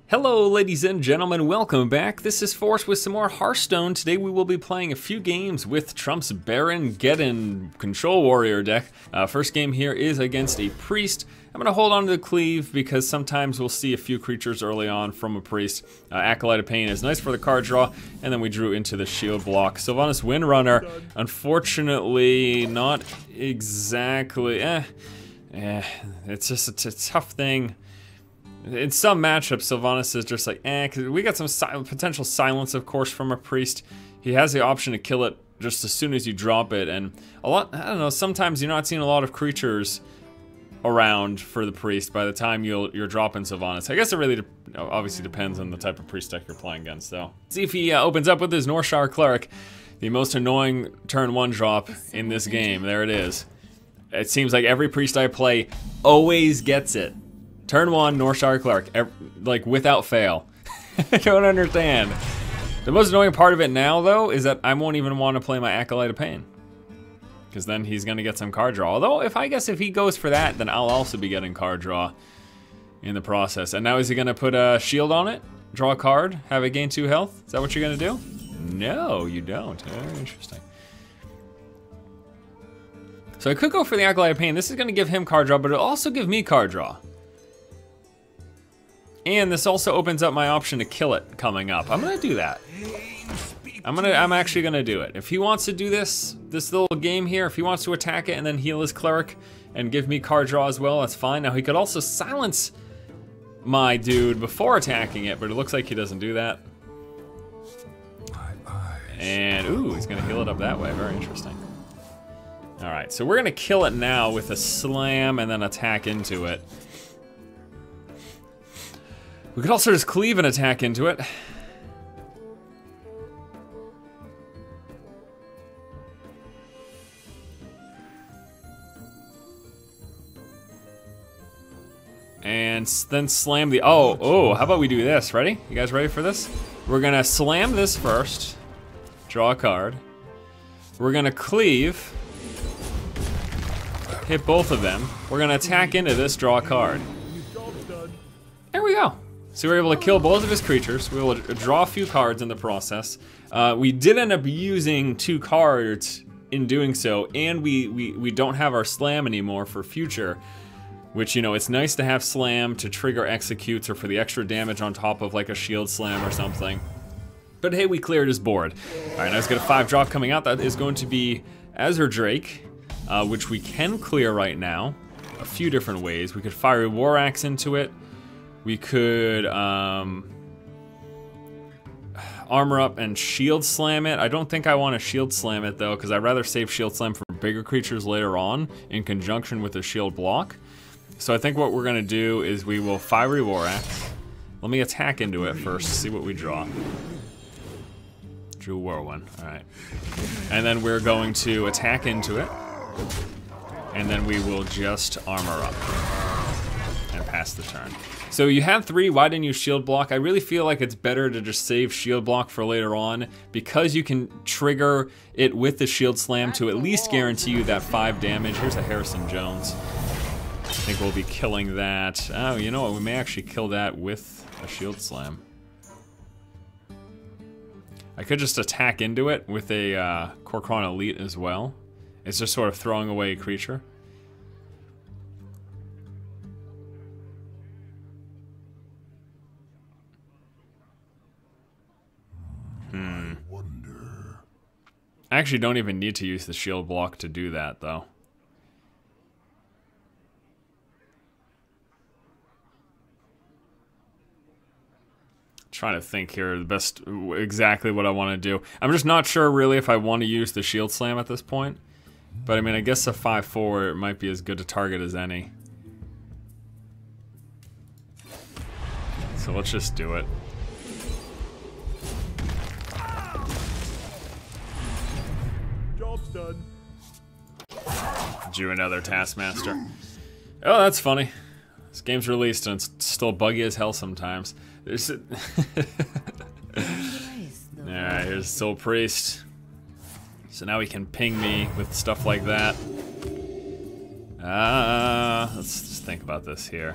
Hello ladies and gentlemen, welcome back. This is Force with some more Hearthstone. Today we will be playing a few games with Trump's Bearon Geddon Warrior deck. First game here is against a Priest. I'm gonna hold on to the Cleave because sometimes we'll see a few creatures early on from a Priest. Acolyte of Pain is nice for the card draw, and then we drew into the shield block. Sylvanas Windrunner, unfortunately not exactly, it's just a tough thing. In some matchups, Sylvanas is just like, because we got some potential silence, of course, from a Priest. He has the option to kill it just as soon as you drop it, and I don't know, sometimes you're not seeing a lot of creatures around for the Priest by the time you're dropping Sylvanas. I guess it really obviously depends on the type of Priest deck you're playing against, though. See if he opens up with his Northshire Cleric, the most annoying turn 1 drop in this game. There it is. It seems like every Priest I play always gets it. Turn 1, Northshire Cleric, like without fail. I don't understand. The most annoying part of it now, though, is that I won't even want to play my Acolyte of Pain, because then he's going to get some card draw. Although, I guess if he goes for that, then I'll also be getting card draw in the process. And now is he going to put a shield on it, draw a card, have it gain 2 health? Is that what you're going to do? No, you don't. Very interesting. So I could go for the Acolyte of Pain. This is going to give him card draw, but it'll also give me card draw. And this also opens up my option to kill it coming up. I'm gonna do that. I'm actually gonna do it. If he wants to do this little game here, if he wants to attack it and then heal his cleric and give me card draw as well, that's fine. Now he could also silence my dude before attacking it, but it looks like he doesn't do that. And ooh, he's gonna heal it up that way. Very interesting. All right, so we're gonna kill it now with a slam and then attack into it. We could also just cleave and attack into it. And then slam the, how about we do this? Ready? You guys ready for this? We're gonna slam this first, draw a card. We're gonna cleave, hit both of them. We're gonna attack into this, draw a card. There we go. So we were able to kill both of his creatures. We were able to draw a few cards in the process. We did end up using 2 cards in doing so, and we don't have our slam anymore for future, which, you know, it's nice to have slam to trigger executes or for the extra damage on top of like a shield slam or something. But hey, we cleared his board. All right, now he's got a 5-drop coming out. That is going to be Azure Drake, which we can clear right now a few different ways. We could fire a War Axe into it. We could armor up and shield slam it. I don't think I want to shield slam it though, because I'd rather save shield slam for bigger creatures later on in conjunction with the shield block. So I think what we're gonna do is we will fiery War Axe. Let me attack into it first, see what we draw. Drew Whirlwind, all right. And then we're going to attack into it, and then we will just armor up and pass the turn. So you have 3, why didn't you shield block? I really feel like it's better to just save shield block for later on, because you can trigger it with the shield slam to at least guarantee you that 5 damage. Here's a Harrison Jones. I think we'll be killing that. Oh, you know what, we may actually kill that with a shield slam. I could just attack into it with a Kor'kron Elite as well. It's just sort of throwing away a creature. I actually don't even need to use the shield block to do that, though. Trying to think here, exactly what I want to do. I'm just not sure really if I want to use the shield slam at this point. But I mean, I guess a 5/4 might be as good a target as any. So let's just do it. Done. Drew another Taskmaster. Oh, that's funny. This game's released and it's still buggy as hell sometimes. There's Alright, here's Soul Priest. So now he can ping me with stuff like that. Let's just think about this here.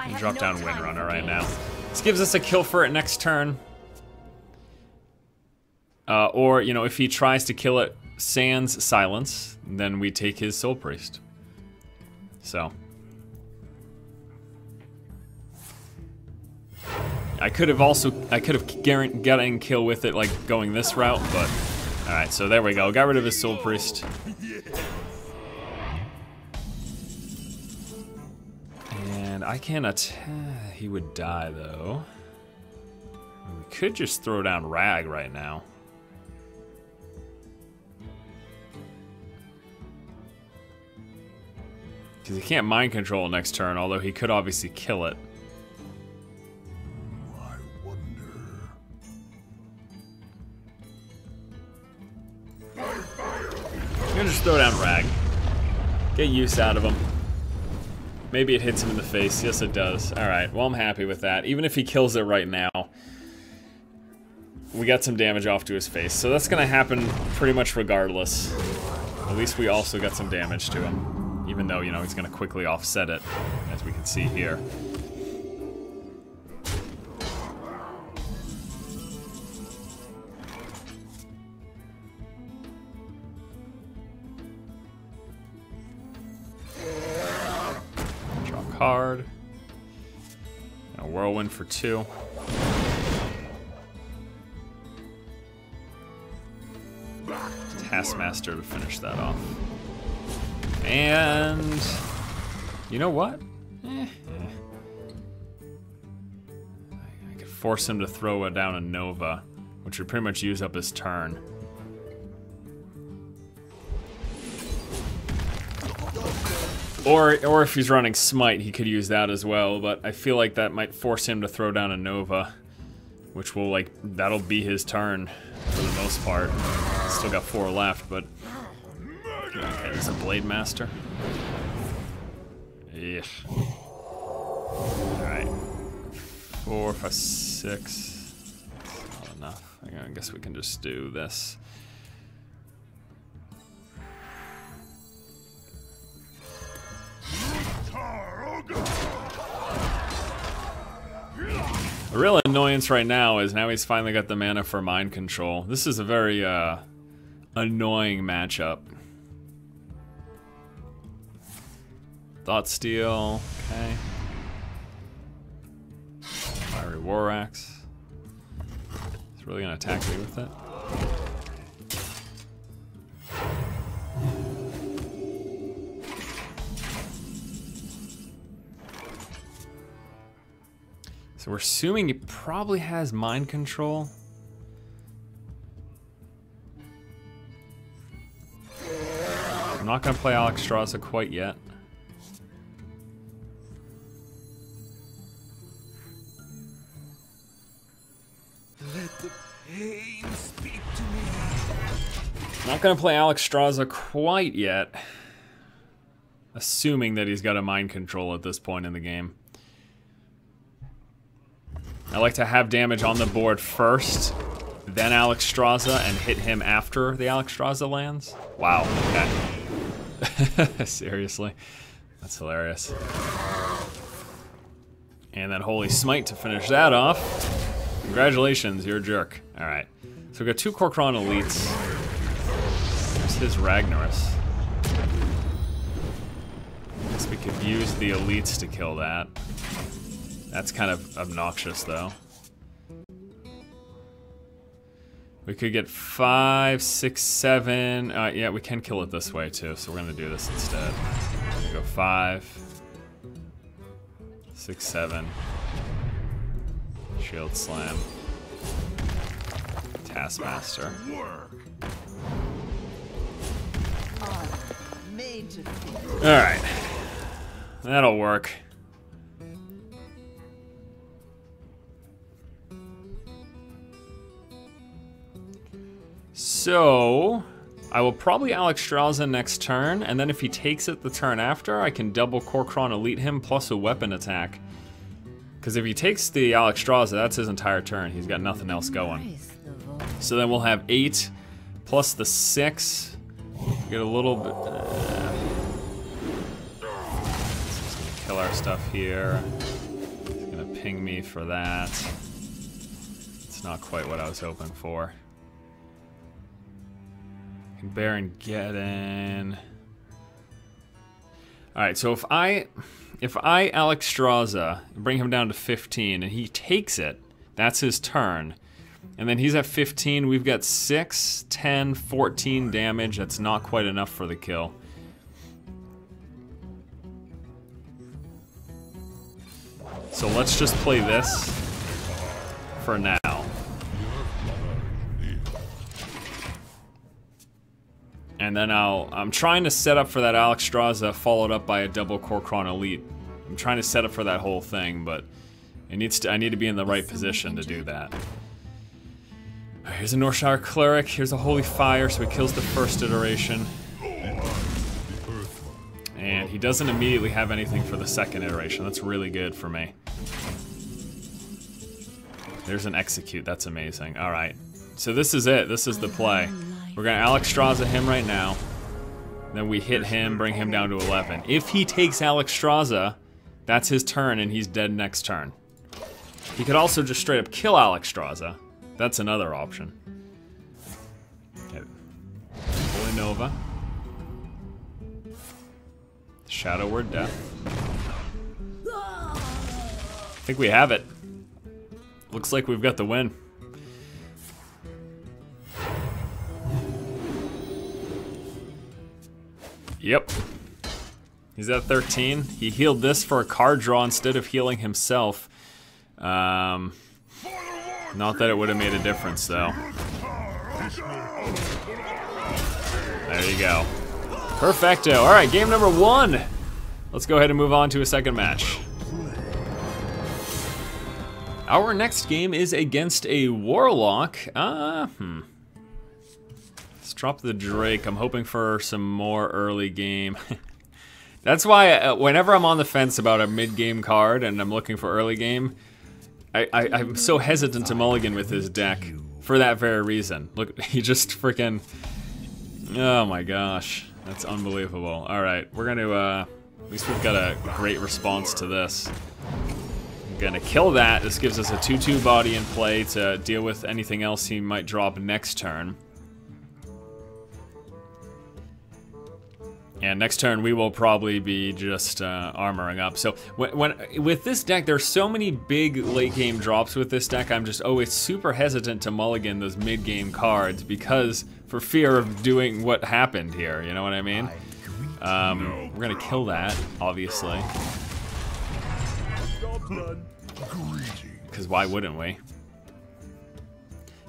And drop down Windrunner right now. This gives us a kill for it next turn. Or, you know, if he tries to kill it sans silence, then we take his Soul Priest. So. I could have gotten kill with it, like going this route, but alright, so there we go. Got rid of his Soul Priest. And I can attack. He would die though. We could just throw down Rag right now. Because he can't mind control next turn, although he could obviously kill it. I wonder. I'm gonna just throw down Rag. Get use out of him. Maybe it hits him in the face. Yes, it does. Alright, well, I'm happy with that. Even if he kills it right now, we got some damage off to his face. So that's gonna happen pretty much regardless. At least we also got some damage to him. Even though, you know, he's gonna quickly offset it, as we can see here. Card. And a Whirlwind for 2. Taskmaster to finish that off. And you know what? I could force him to throw down a Nova, which would pretty much use up his turn. Or if he's running Smite, he could use that as well, but I feel like that might force him to throw down a Nova, which will, like, that'll be his turn for the most part. Still got 4 left, but... Okay, there's a Blade Master. Yeah. Alright. 4, 5, 6. That's not enough. I guess we can just do this. The real annoyance right now is now he's finally got the mana for mind control. This is a very annoying matchup. Thought Steal, okay. Fiery War Axe. He's really gonna attack me with it. So we're assuming he probably has mind control. I'm not gonna play Alexstrasza quite yet. Let the pain speak to me. Not gonna play Alexstrasza quite yet. Assuming that he's got a mind control at this point in the game. I like to have damage on the board first, then Alexstrasza, and hit him after the Alexstrasza lands. Wow, okay. Seriously, that's hilarious. And then Holy Smite to finish that off. Congratulations, you're a jerk. All right, so we got 2 Kor'kron Elites. There's his Ragnaros. Guess we could use the Elites to kill that. That's kind of obnoxious, though. We could get 5, 6, 7. Yeah, we can kill it this way, too, so we're going to do this instead. Go 5, 6, 7. Shield Slam. Taskmaster. Alright. That'll work. So, I will probably Alexstrasza next turn, and then if he takes it the turn after, I can double Kor'kron Elite him plus a weapon attack. Because if he takes the Alexstrasza, that's his entire turn. He's got nothing else going. So then we'll have 8 plus the 6. Get a little bit... Just gonna kill our stuff here. ping me for that. It's not quite what I was hoping for. Bearon Geddon. Alright, so if I Alexstrasza, bring him down to 15, and he takes it, that's his turn. And then he's at 15, we've got 6, 10, 14 damage. That's not quite enough for the kill. So let's just play this for now. And then I'm trying to set up for that Alexstrasza followed up by a double Kor'kron Elite. I'm trying to set up for that whole thing, but I need to be in the right position to do that. Right, here's a Northshire Cleric, here's a Holy Fire, so he kills the first iteration. And he doesn't immediately have anything for the second iteration. That's really good for me. There's an Execute, that's amazing. Alright, so this is it, this is the play. We're gonna Alexstrasza him right now. Then we hit him, bring him down to 11. If he takes Alexstrasza, that's his turn and he's dead next turn. He could also just straight up kill Alexstrasza. That's another option. Okay. Holy Nova. Shadow Word Death. I think we have it. Looks like we've got the win. Yep. He's at 13. He healed this for a card draw instead of healing himself. Not that it would have made a difference, though. There you go. Perfecto. All right, game number 1. Let's go ahead and move on to a second match. Our next game is against a Warlock. Let's drop the Drake. I'm hoping for some more early game. That's why whenever I'm on the fence about a mid-game card and I'm looking for early game, I'm so hesitant to mulligan with his deck for that very reason. Look, he just freaking... Oh my gosh. That's unbelievable. Alright, we're gonna, at least we've got a great response to this. I'm gonna kill that. This gives us a 2/2 body in play to deal with anything else he might drop next turn. And next turn we will probably be just armoring up. So with this deck, there's so many big late game drops with this deck. I'm just always super hesitant to mulligan those mid game cards because for fear of doing what happened here. You know what I mean? We're gonna kill that, obviously. Because why wouldn't we?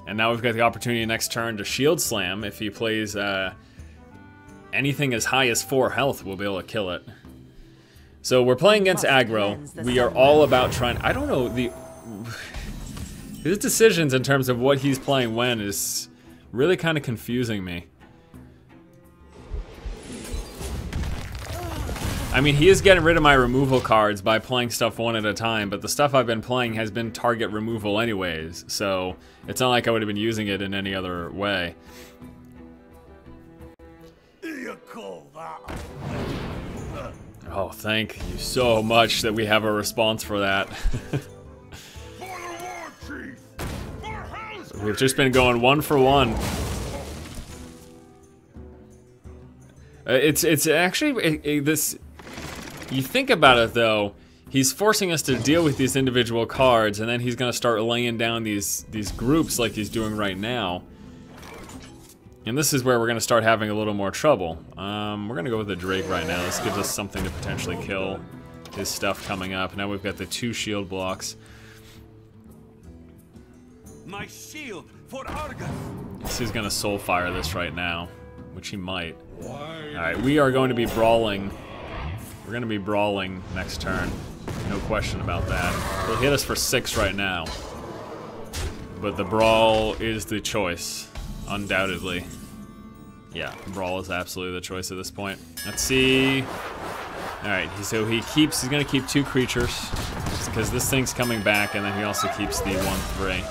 And now we've got the opportunity next turn to Shield Slam if he plays. Anything as high as 4 health, we'll be able to kill it. So we're playing against aggro. We are all about trying... I don't know, his decisions in terms of what he's playing when is really kind of confusing me. I mean, he is getting rid of my removal cards by playing stuff one at a time, but the stuff I've been playing has been target removal anyways, so it's not like I would have been using it in any other way. Oh, thank you so much that we have a response for that. We've just been going 1 for 1. It's actually this. You think about it though, he's forcing us to deal with these individual cards, and then he's gonna start laying down these groups like he's doing right now. And this is where we're going to start having a little more trouble. We're going to go with the Drake right now. This gives us something to potentially kill his stuff coming up. Now we've got the 2 shield blocks. My shield for Argus. So he's going to soul fire this right now, which he might. Alright, we are going to be brawling. We're going to be brawling next turn. No question about that. He'll hit us for 6 right now. But the brawl is the choice. Undoubtedly. Yeah, Brawl is absolutely the choice at this point. Let's see. Alright, so he's gonna keep 2 creatures. Because this thing's coming back, and then he also keeps the 1/3.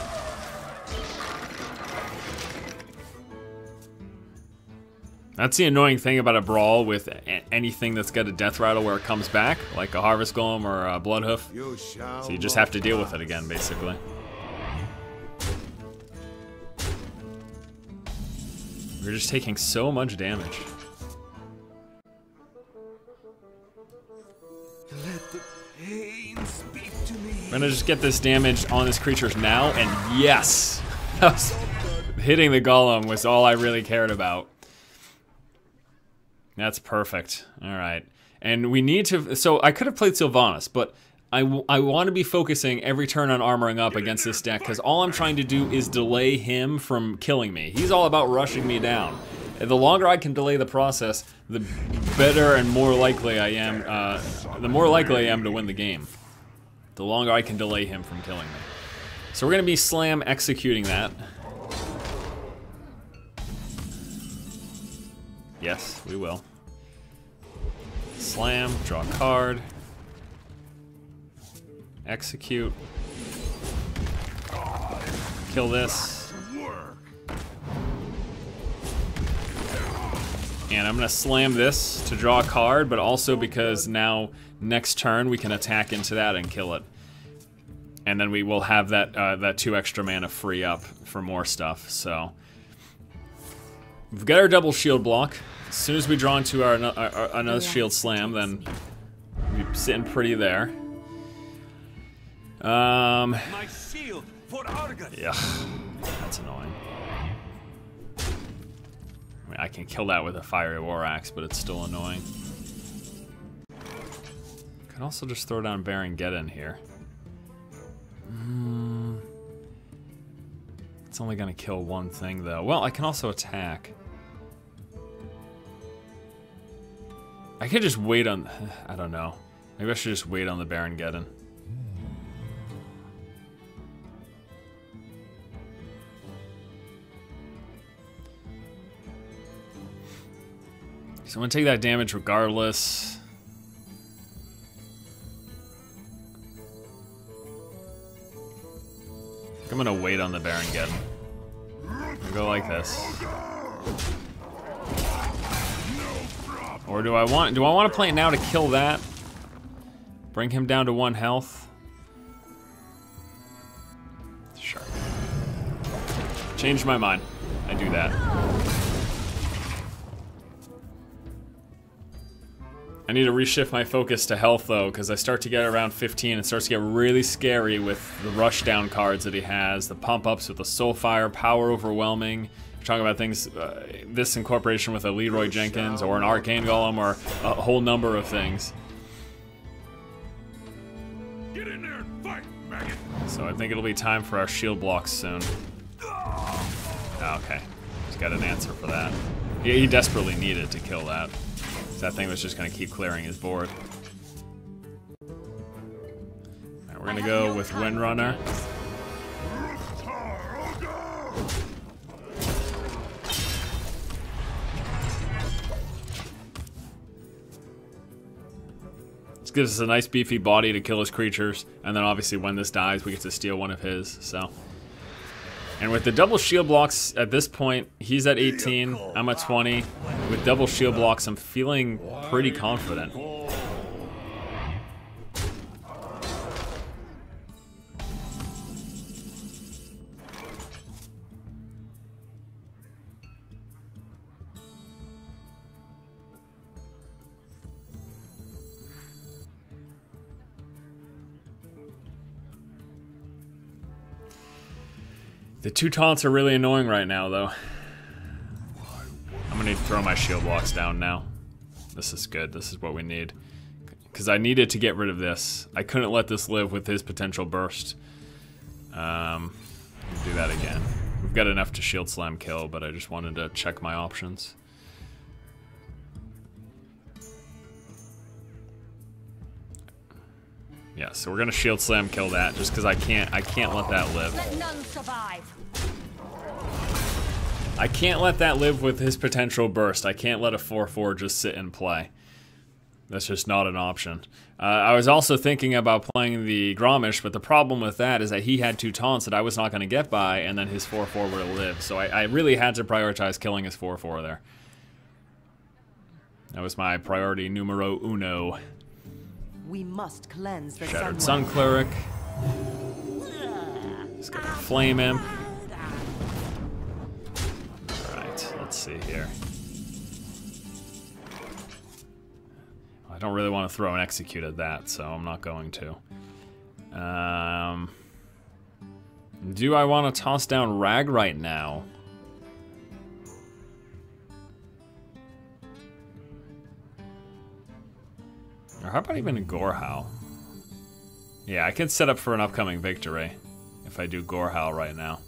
That's the annoying thing about a brawl with anything that's got a death rattle where it comes back, like a Harvest Golem or a Bloodhoof. So you just have to deal with it again, basically. We're just taking so much damage. Let the pain speak to me. We're gonna just get this damage on his creatures now, and yes! Hitting the golem was all I really cared about. That's perfect. Alright. And we need to... So I could have played Sylvanas, but I want to be focusing every turn on armoring up against this deck, because all I'm trying to do is delay him from killing me. He's all about rushing me down. And the longer I can delay the process, the better and more likely I am... the more likely I am to win the game. The longer I can delay him from killing me. So we're going to be slam executing that. Yes, we will. Slam, draw a card. Execute. Kill this. And I'm gonna slam this to draw a card, but also because now next turn we can attack into that and kill it. And then we will have that that 2 extra mana free up for more stuff, so. We've got our double shield block. As soon as we draw into our another shield slam, then we're sitting pretty there. My shield for Argus. Yeah, that's annoying. I mean, I can kill that with a fiery war axe, but it's still annoying. Can also just throw down Bearon Geddon here. It's only gonna kill one thing though. Well, I can also attack. I could just wait on... I don't know. Maybe I should just wait on the Bearon Geddon. So I'm gonna take that damage regardless. I'm gonna wait on the Bearon Geddon. Go like this. Or do I want to play it now to kill that? Bring him down to 1 health? Sure. Changed my mind. I do that. I need to reshift my focus to health though, because I start to get around 15. It starts to get really scary with the rushdown cards that he has, the pump ups with the Soulfire, Power Overwhelming. We're talking about things, this incorporation with a Leroy Jenkins or an Arcane Golem or a whole number of things. Get in there and fight, maggot. So I think it'll be time for our shield blocks soon. Okay, he's got an answer for that. He desperately needed to kill that. That thing was just going to keep clearing his board. Alright, we're going to go with Windrunner. This gives us a nice beefy body to kill his creatures, and then obviously when this dies we get to steal one of his, so. And with the double shield blocks at this point, he's at 18, I'm at 20. With double shield blocks, I'm feeling pretty confident. The 2 taunts are really annoying right now, though. I'm gonna need to throw my shield blocks down now. This is good. This is what we need. Because I needed to get rid of this. I couldn't let this live with his potential burst. Do that again. We've got enough to shield slam kill, but I just wanted to check my options. Yeah, so we're gonna shield slam kill that just because I can't let that live. Let none survive. I can't let that live with his potential burst. I can't let a 4/4 just sit and play. That's just not an option. I was also thinking about playing the Gromish, but the problem with that is that he had 2 taunts that I was not going to get by, and then his 4/4 would have lived. So I really had to prioritize killing his 4/4 there. That was my priority numero uno. We must cleanse the Shattered Sun Sun Cleric. He's got a Flame Imp. Alright, let's see here. I don't really want to throw an Execute at that, so I'm not going to. Do I want to toss down Rag right now? Or how about even Gorehowl? Yeah, I could set up for an upcoming victory if I do Gorehowl right now.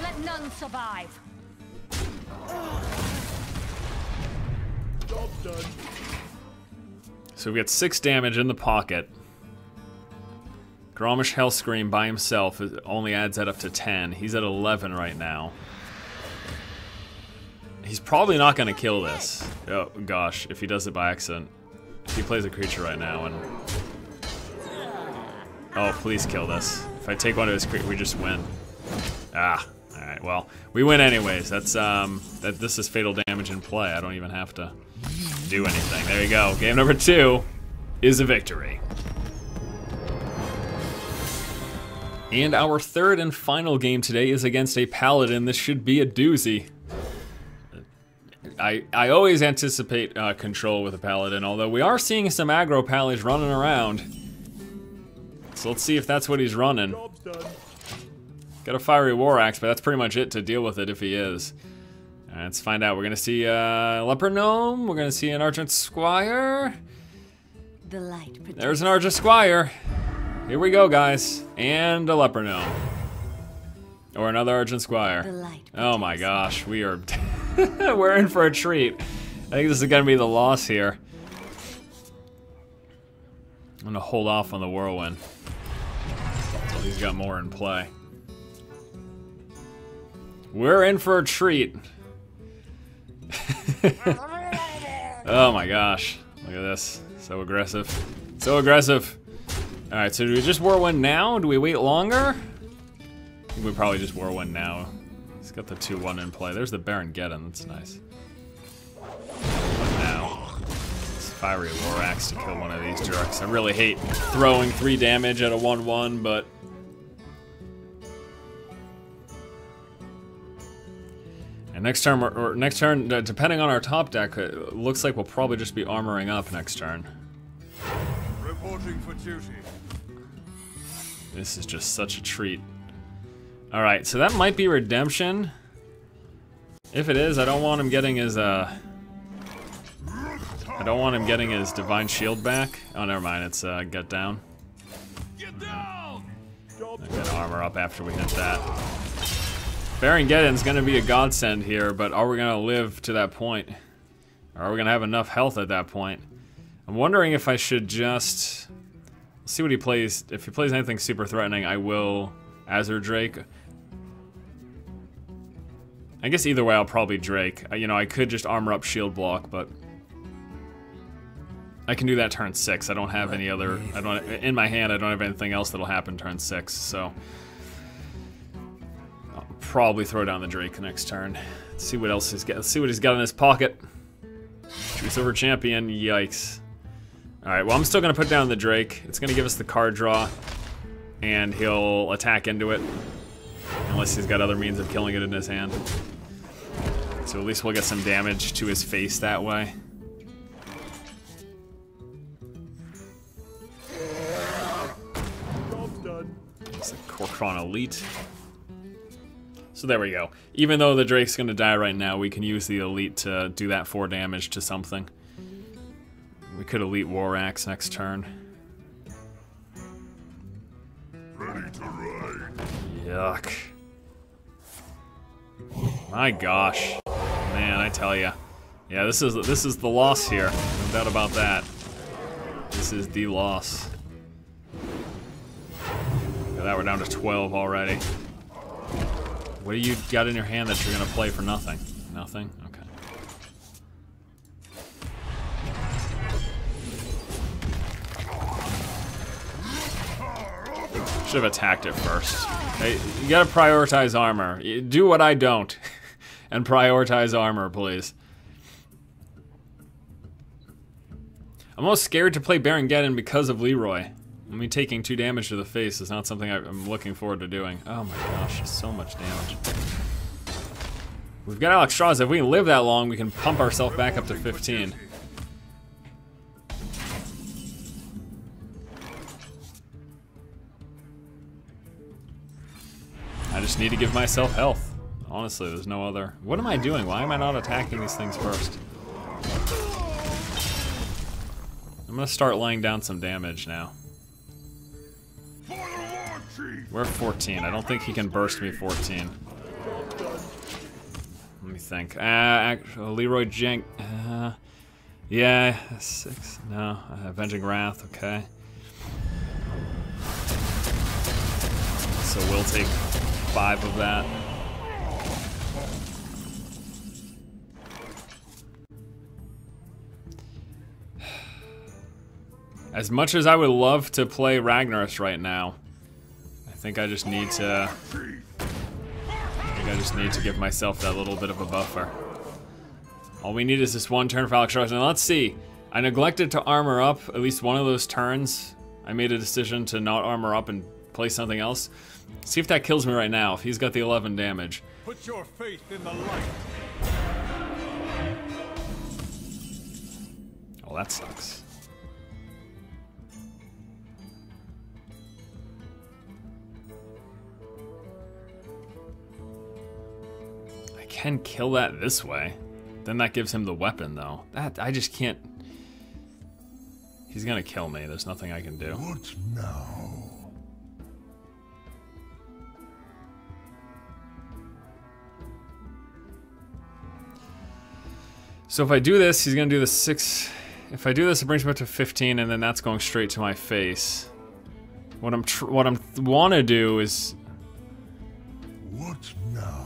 Let none survive. Job done. So we get 6 damage in the pocket. Gromish Hellscream by himself only adds that up to 10. He's at 11 right now. He's probably not going to kill this. Oh gosh, if he does it by accident. If he plays a creature right now and... Oh, please kill this. If I take one of his creatures, we just win. Ah, alright, well, we win anyways. That's, this is fatal damage in play. I don't even have to do anything. There you go. Game number 2 is a victory. And our third and final game today is against a Paladin. This should be a doozy. I always anticipate control with a Paladin, although we are seeing some aggro Pallies running around. So let's see if that's what he's running. Job's done. Got a Fiery War Axe, but that's pretty much it to deal with it if he is. Alright, let's find out. We're gonna see a Leper Gnome, we're gonna see an Argent Squire. The light protects. There's an Argent Squire. Here we go, guys. And a Leper Gnome. Or another Argent Squire. The light Oh my protects. gosh, we are... we're in for a treat. I think this is gonna be the loss here. I'm gonna hold off on the Whirlwind until he's got more in play. We're in for a treat. Oh my gosh, look at this. So aggressive. So aggressive. Alright, so do we just Whirlwind now? Do we wait longer? I think we probably just Whirlwind now. He's got the 2-1 in play. There's the Bearon Geddon, that's nice. But now, it's Fiery War Axe to kill one of these jerks. I really hate throwing 3 damage at a 1-1, but... And next turn, or next turn, depending on our top deck, it looks like we'll probably just be armoring up next turn. Reporting for duty. This is just such a treat. Alright, so that might be Redemption. If it is, I don't want him getting his, I don't want him getting his Divine Shield back. Oh, never mind, it's, Get Down. Get down! I'm gonna armor up after we hit that. Bearon Geddon's gonna be a godsend here, but are we gonna live to that point? Or are we gonna have enough health at that point? I'm wondering if I should just... see what he plays. If he plays anything super threatening, I will Azure Drake. I guess either way, I'll probably Drake. You know, I could just armor up shield block, but I can do that turn 6. I don't have any other. I don't in my hand. I don't have anything else that'll happen turn 6. So I'll probably throw down the Drake next turn. Let's see what else he's got. Let's see what he's got in his pocket. True Silver Champion. Yikes. All right. Well, I'm still gonna put down the Drake. It's gonna give us the card draw, and he'll attack into it. Unless he's got other means of killing it in his hand. So at least we'll get some damage to his face that way. Job's done. It's a Korkron Elite. So there we go. Even though the Drake's gonna die right now, we can use the Elite to do that 4 damage to something. We could Elite War Axe next turn. Ready to ride. Yuck. My gosh. Man, I tell ya. Yeah, this is the loss here. No doubt about that. This is the loss. Look at that, we're down to 12 already. What do you got in your hand that you're gonna play for nothing? Nothing? Okay. Should have attacked it first. Hey, you gotta prioritize armor. Do what I don't. And prioritize armor, please. I'm almost scared to play Bearon Geddon because of Leroy. I mean, taking 2 damage to the face is not something I'm looking forward to doing. Oh my gosh, so much damage. We've got Alex Straws. If we can live that long, we can pump ourselves back up to 15. I just need to give myself health. Honestly, there's no other. What am I doing? Why am I not attacking these things first? I'm gonna start laying down some damage now. We're at 14. I don't think he can burst me 14. Let me think. Leroy Jenk. Yeah, 6. No. Avenging Wrath. Okay. So we'll take 5 of that. As much as I would love to play Ragnaros right now, I think I just need to give myself that little bit of a buffer. All we need is this 1 turn for Alex Rush. And let's see. I neglected to armor up at least one of those turns. I made a decision to not armor up and play something else. See if that kills me right now, if he's got the 11 damage. Put your faith in the light. Oh, that sucks. Can kill that this way. Then that gives him the weapon, though. That I just can't. He's gonna kill me. There's nothing I can do. What now? So if I do this, he's gonna do the 6. If I do this, it brings me up to 15, and then that's going straight to my face. What I'm wanna do is. What now?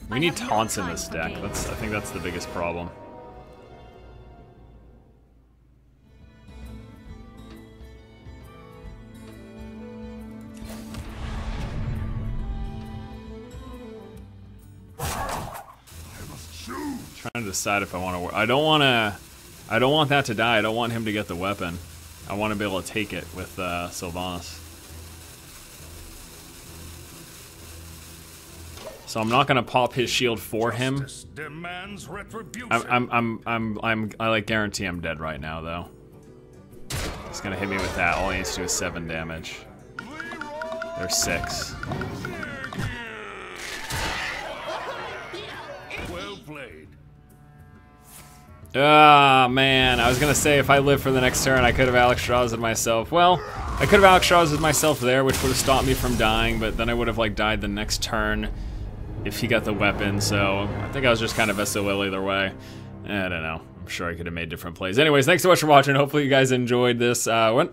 We need taunts in this deck. I think that's the biggest problem. Trying to decide if I want to. I don't want that to die. I don't want him to get the weapon. I want to be able to take it with Sylvanas. So I'm not gonna pop his shield for him. I like guarantee I'm dead right now though. He's gonna hit me with that. All he needs to do is 7 damage. There's 6. Well played. Ah, man. I was gonna say if I live for the next turn, I could have Alex Straws'd myself. Well, I could have Alex Straws'd myself there, which would have stopped me from dying, but then I would have like died the next turn if he got the weapon, so I think I was just kind of SOL either way. I don't know. I'm sure I could have made different plays. Anyways, thanks so much for watching. Hopefully you guys enjoyed this. Went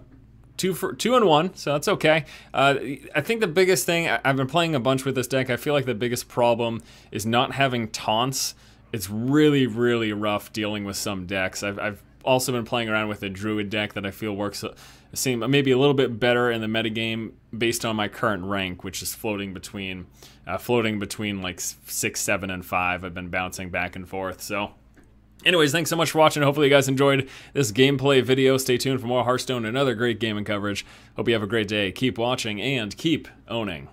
2 and 1, so that's okay. I think the biggest thing, I've been playing a bunch with this deck. I feel like the biggest problem is not having taunts. It's really, really rough dealing with some decks. I've also been playing around with a Druid deck that I feel works maybe a little bit better in the metagame based on my current rank, which is floating between like 6, 7, and 5. I've been bouncing back and forth. So anyways, thanks so much for watching. Hopefully you guys enjoyed this gameplay video. Stay tuned for more Hearthstone and other great gaming coverage. Hope you have a great day. Keep watching and keep owning.